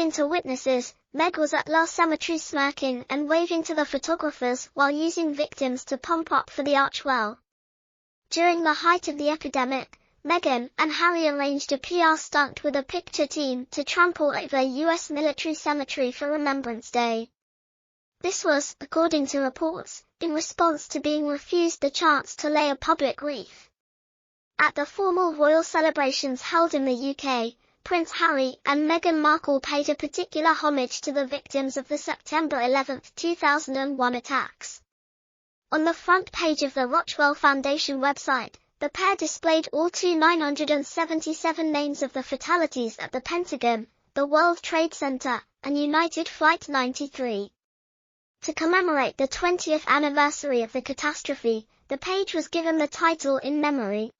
According to witnesses, Meg was at La Cemetery smirking and waving to the photographers while using victims to pump up for the Archewell. During the height of the epidemic, Meghan and Harry arranged a PR stunt with a picture team to trample over a U.S. military cemetery for Remembrance Day. This was, according to reports, in response to being refused the chance to lay a public wreath. At the formal royal celebrations held in the UK, Prince Harry and Meghan Markle paid a particular homage to the victims of the September 11, 2001 attacks. On the front page of the Archewell Foundation website, the pair displayed all 977 names of the fatalities at the Pentagon, the World Trade Center, and United Flight 93. To commemorate the 20th anniversary of the catastrophe, the page was given the title In Memory.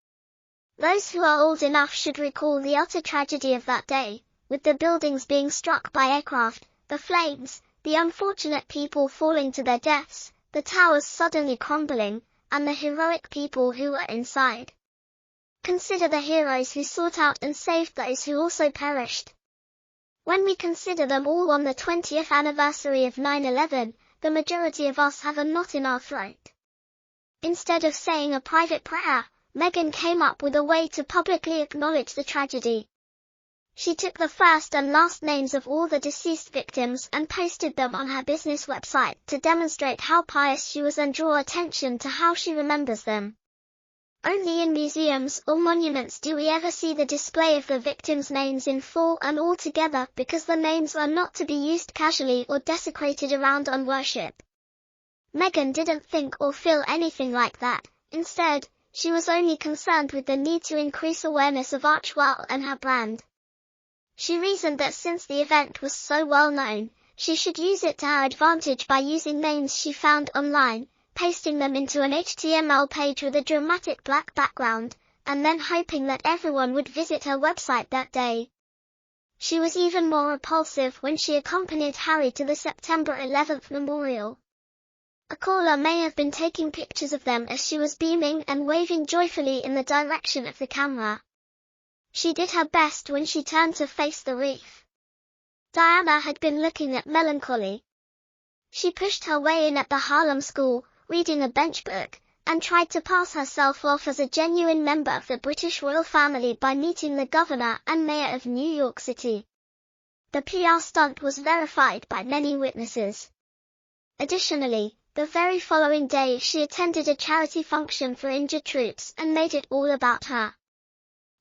Those who are old enough should recall the utter tragedy of that day, with the buildings being struck by aircraft, the flames, the unfortunate people falling to their deaths, the towers suddenly crumbling, and the heroic people who were inside. Consider the heroes who sought out and saved those who also perished. When we consider them all on the 20th anniversary of 9/11, the majority of us have a knot in our throat. Instead of saying a private prayer, Meghan came up with a way to publicly acknowledge the tragedy. She took the first and last names of all the deceased victims and posted them on her business website to demonstrate how pious she was and draw attention to how she remembers them. Only in museums or monuments do we ever see the display of the victims' names in full and all together, because the names are not to be used casually or desecrated around on worship. Meghan didn't think or feel anything like that. Instead, she was only concerned with the need to increase awareness of Archewell and her brand. She reasoned that since the event was so well known, she should use it to her advantage by using names she found online, pasting them into an HTML page with a dramatic black background, and then hoping that everyone would visit her website that day. She was even more repulsive when she accompanied Harry to the September 11 memorial. A caller may have been taking pictures of them as she was beaming and waving joyfully in the direction of the camera. She did her best when she turned to face the wreath. Diana had been looking at melancholy. She pushed her way in at the Harlem school, reading a bench book, and tried to pass herself off as a genuine member of the British royal family by meeting the governor and mayor of New York City. The PR stunt was verified by many witnesses. Additionally, the very following day she attended a charity function for injured troops and made it all about her.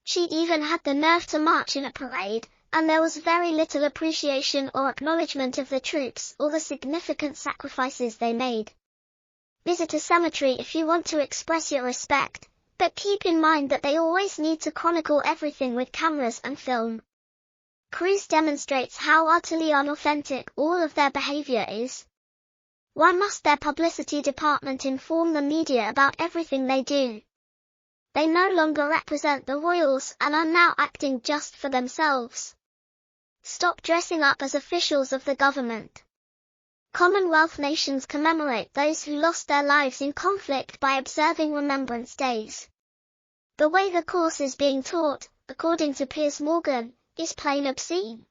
She even had the nerve to march in a parade, and there was very little appreciation or acknowledgement of the troops or the significant sacrifices they made. Visit a cemetery if you want to express your respect, but keep in mind that they always need to chronicle everything with cameras and film. Cruise demonstrates how utterly unauthentic all of their behavior is. Why must their publicity department inform the media about everything they do? They no longer represent the royals and are now acting just for themselves. Stop dressing up as officials of the government. Commonwealth nations commemorate those who lost their lives in conflict by observing remembrance days. The way the course is being taught, according to Piers Morgan, is plain obscene.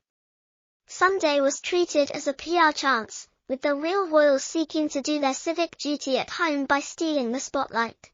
Sunday was treated as a PR chance, with the real royals seeking to do their civic duty at home by stealing the spotlight.